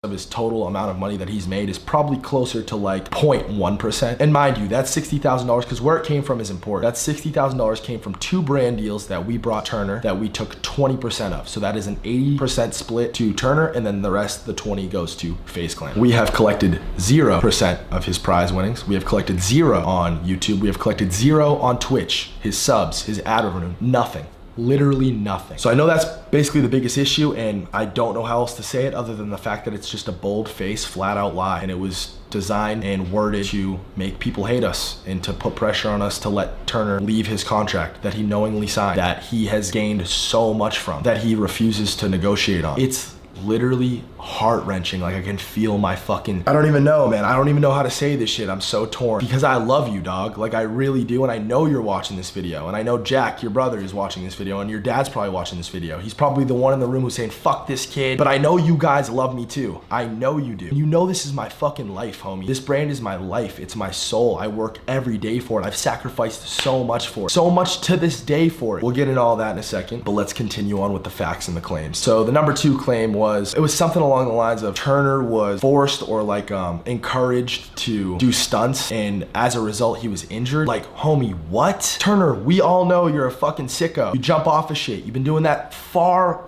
of his total amount of money that he's made is probably closer to like 0.1%. And mind you, that's $60,000 because where it came from is important. That $60,000 came from 2 brand deals that we brought Turner that we took 20% of. So that is an 80% split to Turner, and then the rest, the 20 goes to Faze Clan. We have collected 0% of his prize winnings. We have collected 0 on YouTube. We have collected 0 on Twitch, his subs, his ad revenue, nothing. Literally nothing. So I know that's basically the biggest issue, and I don't know how else to say it other than the fact that it's just a bold-faced, flat-out lie, and it was designed and worded to make people hate us and to put pressure on us to let Turner leave his contract that he knowingly signed, that he has gained so much from, that he refuses to negotiate on. It's literally heart-wrenching. Like I can feel my fucking, I don't even know, man. I don't even know how to say this shit. I'm so torn because I love you, dog. Like I really do, and I know you're watching this video, and I know Jack, your brother, is watching this video, and your dad's probably watching this video. He's probably the one in the room who's saying, fuck this kid, but I know you guys love me too. I know you do. You know this is my fucking life, homie. This brand is my life. It's my soul. I work every day for it. I've sacrificed so much for it. So much to this day for it. We'll get into all that in a second, but let's continue on with the facts and the claims. So the number 2 claim was, it was something along the lines of Turner was forced or like encouraged to do stunts, and as a result he was injured. Like, homie, what? Turner, we all know you're a fucking sicko. You jump off of shit. You've been doing that far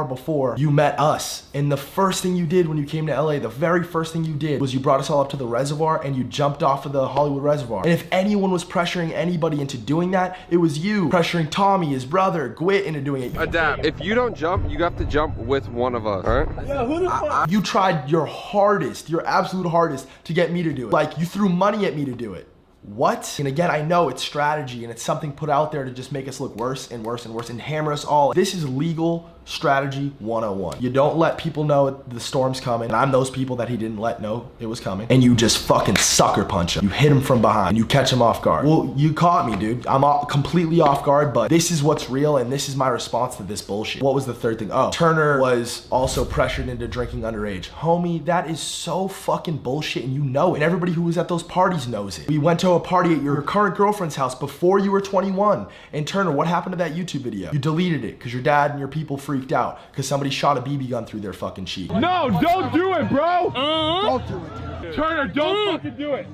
before you met us. And the first thing you did when you came to LA, the very first thing you did was you brought us all up to the reservoir and you jumped off of the Hollywood Reservoir. And if anyone was pressuring anybody into doing that, it was you. Pressuring Tommy, his brother, Gwit, into doing it. Adapt. If you don't jump, you have to jump with one of us, all right? Yo, who the fuck? You tried your hardest, your absolute hardest to get me to do it. Like, you threw money at me to do it. What? And again, I know it's strategy and it's something put out there to just make us look worse and worse and worse and hammer us all. This is legal strategy 101. You don't let people know the storm's coming, and I'm those people that he didn't let know it was coming, and you just fucking sucker punch him. You hit him from behind and you catch him off guard. Well, you caught me, dude. I'm completely off guard, but this is what's real, and this is my response to this bullshit. What was the third thing? Oh, Turner was also pressured into drinking underage. Homie, that is so fucking bullshit, and you know it, and everybody who was at those parties knows it. We went to a party at your current girlfriend's house before you were 21, and Turner, what happened to that YouTube video? You deleted it because your dad and your people freaked out because somebody shot a BB gun through their fucking cheek. No, don't do it, bro. Don't do it, dude. Turner, don't fucking do it.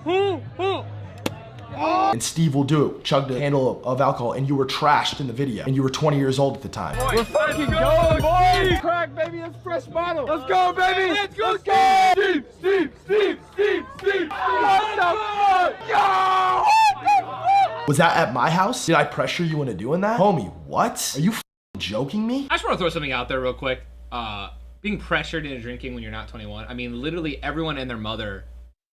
And Steve will do it. Chugged a handle of alcohol, and you were trashed in the video, and you were 20 years old at the time. We're fucking going, boys. Crack, baby. It's fresh bottle. Let's go, baby. Let's go. Steve. What the fuck? Yo! Was that at my house? Did I pressure you into doing that? Homie, what? Are you joking me? I just want to throw something out there real quick. Being pressured into drinking when you're not 21. I mean, literally everyone and their mother,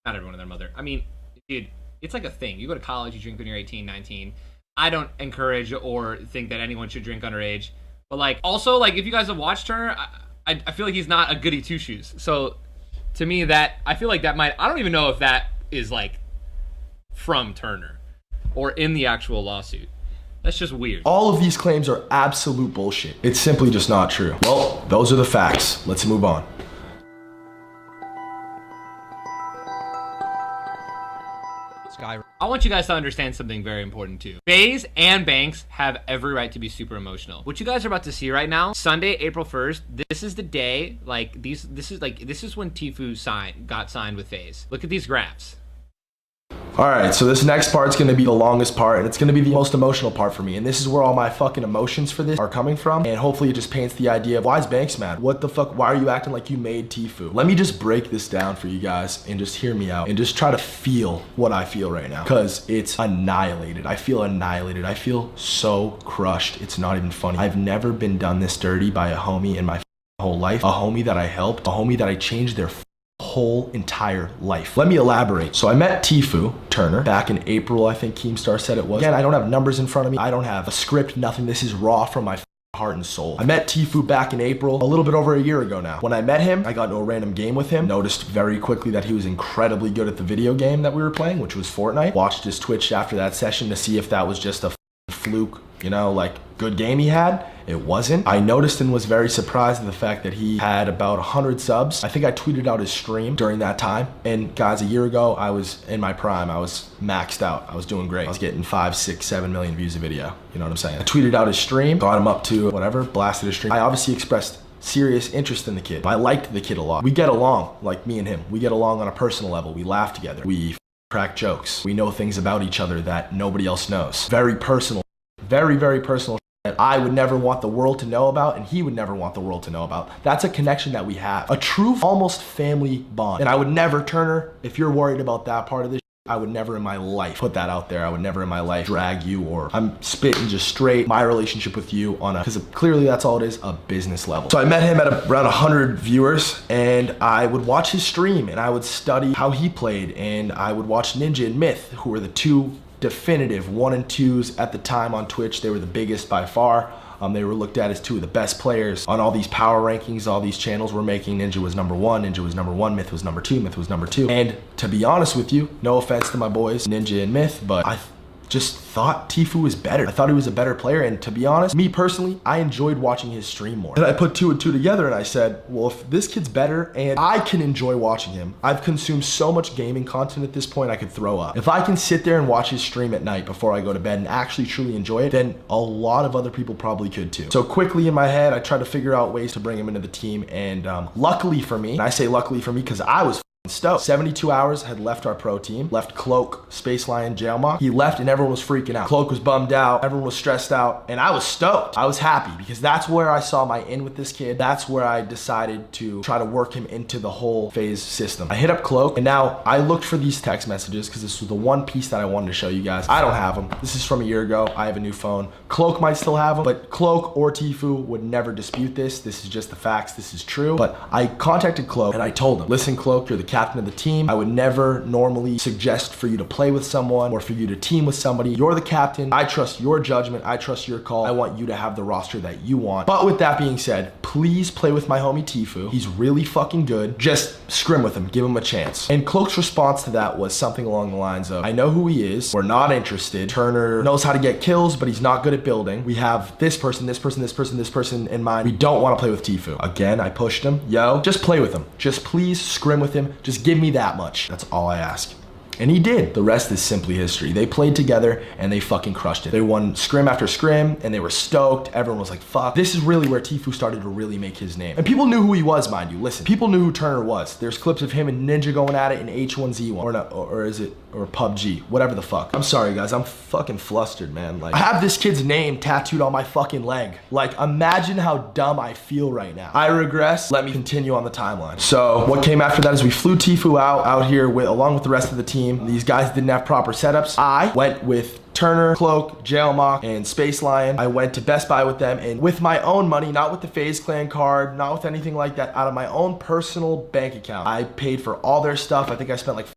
not everyone and their mother. I mean, dude, it's like a thing. You go to college, you drink when you're 18, 19. I don't encourage or think that anyone should drink underage. But like, also, like, if you guys have watched Turner, I feel like he's not a goody two-shoes. So to me, that, I feel like that might, I don't even know if that is like from Turner or in the actual lawsuit. That's just weird. All of these claims are absolute bullshit. It's simply just not true. Well, those are the facts. Let's move on. I want you guys to understand something very important too. Faze and Banks have every right to be super emotional. What you guys are about to see right now, Sunday, April 1st, this is the day, like, this is when Tfue got signed with Faze. Look at these graphs. All right, so this next part's gonna be the longest part, and it's gonna be the most emotional part for me, and this is where all my fucking emotions for this are coming from, and hopefully it just paints the idea of, why is Banks mad? What the fuck, why are you acting like you made Tfue? Let me just break this down for you guys, and just hear me out, and just try to feel what I feel right now, because it's annihilated. I feel annihilated. I feel so crushed. It's not even funny. I've never been done this dirty by a homie in my whole life, a homie that I helped, a homie that I changed their whole entire life. Let me elaborate. So I met Tfue Turner back in April, I think Keemstar said it was. Again, I don't have numbers in front of me. I don't have a script, nothing. This is raw from my heart and soul. I met Tfue back in April, a little bit over a year ago now. When I met him, I got into a random game with him, noticed very quickly that he was incredibly good at the video game that we were playing, which was Fortnite. Watched his Twitch after that session to see if that was just a fluke, you know, like, good game he had. It wasn't. I noticed and was very surprised at the fact that he had about 100 subs. I think I tweeted out his stream during that time. And guys, a year ago, I was in my prime. I was maxed out. I was doing great. I was getting 5, 6, 7 million views a video. You know what I'm saying? I tweeted out his stream, got him up to whatever, blasted his stream. I obviously expressed serious interest in the kid. I liked the kid a lot. We get along, like me and him. We get along on a personal level. We laugh together. We crack jokes. We know things about each other that nobody else knows. Very personal, very, very personal that I would never want the world to know about and he would never want the world to know about. That's a connection that we have. A true, almost family bond. And I would never, Turner, if you're worried about that part of this, I would never in my life put that out there. I would never in my life drag you, or I'm spitting just straight my relationship with you on because clearly that's all it is, a business level. So I met him at around 100 viewers, and I would watch his stream and I would study how he played, and I would watch Ninja and Myth, who were the two definitive 1 and 2s at the time on Twitch. They were the biggest by far. They were looked at as two of the best players on all these power rankings, all these channels were making. Ninja was number 1, Ninja was number 1, Myth was number 2, Myth was number 2. And to be honest with you, no offense to my boys, Ninja and Myth, but I just thought Tfue was better. I thought he was a better player, and to be honest, me personally, I enjoyed watching his stream more. And I put 2 and 2 together and I said, well, if this kid's better and I can enjoy watching him, I've consumed so much gaming content at this point I could throw up. If I can sit there and watch his stream at night before I go to bed and actually truly enjoy it, then a lot of other people probably could too. So quickly in my head, I tried to figure out ways to bring him into the team, and luckily for me, and I say luckily for me because I was stoked. 72 hours had left our pro team, left Cloak, Space Lion, Jailmock. He left and everyone was freaking out. Cloak was bummed out, everyone was stressed out, and I was stoked. I was happy because that's where I saw my in with this kid. That's where I decided to try to work him into the whole Faze system. I hit up Cloak, and now I looked for these text messages because this was the one piece that I wanted to show you guys. I don't have them. This is from a year ago. I have a new phone. Cloak might still have them, but Cloak or Tfue would never dispute this. This is just the facts. This is true. But I contacted Cloak and I told him, listen, Cloak, you're the captain of the team. I would never normally suggest for you to play with someone or for you to team with somebody. You're the captain. I trust your judgment. I trust your call. I want you to have the roster that you want. But with that being said, please play with my homie Tfue. He's really fucking good. Just scrim with him. Give him a chance. And Cloak's response to that was something along the lines of, I know who he is. We're not interested. Turner knows how to get kills, but he's not good at building. We have this person, this person, this person, this person in mind. We don't want to play with Tfue. Again, I pushed him. Yo, just play with him. Just please scrim with him. Just give me that much. That's all I ask. And he did. The rest is simply history. They played together and they fucking crushed it. They won scrim after scrim and they were stoked. Everyone was like, fuck. This is really where Tfue started to really make his name. And people knew who he was, mind you. Listen, people knew who Turner was. There's clips of him and Ninja going at it in H1Z1 or not, or is it, or PUBG, whatever the fuck. I'm sorry guys, I'm fucking flustered, man. Like, I have this kid's name tattooed on my fucking leg. Like, imagine how dumb I feel right now. I regress. Let me continue on the timeline. So what came after that is we flew Tfue out here along with the rest of the team. These guys didn't have proper setups. I went with Turner, Cloak, Jailmock, and Space Lion. I went to Best Buy with them, and with my own money, not with the FaZe Clan card, not with anything like that, out of my own personal bank account, I paid for all their stuff. I think I spent like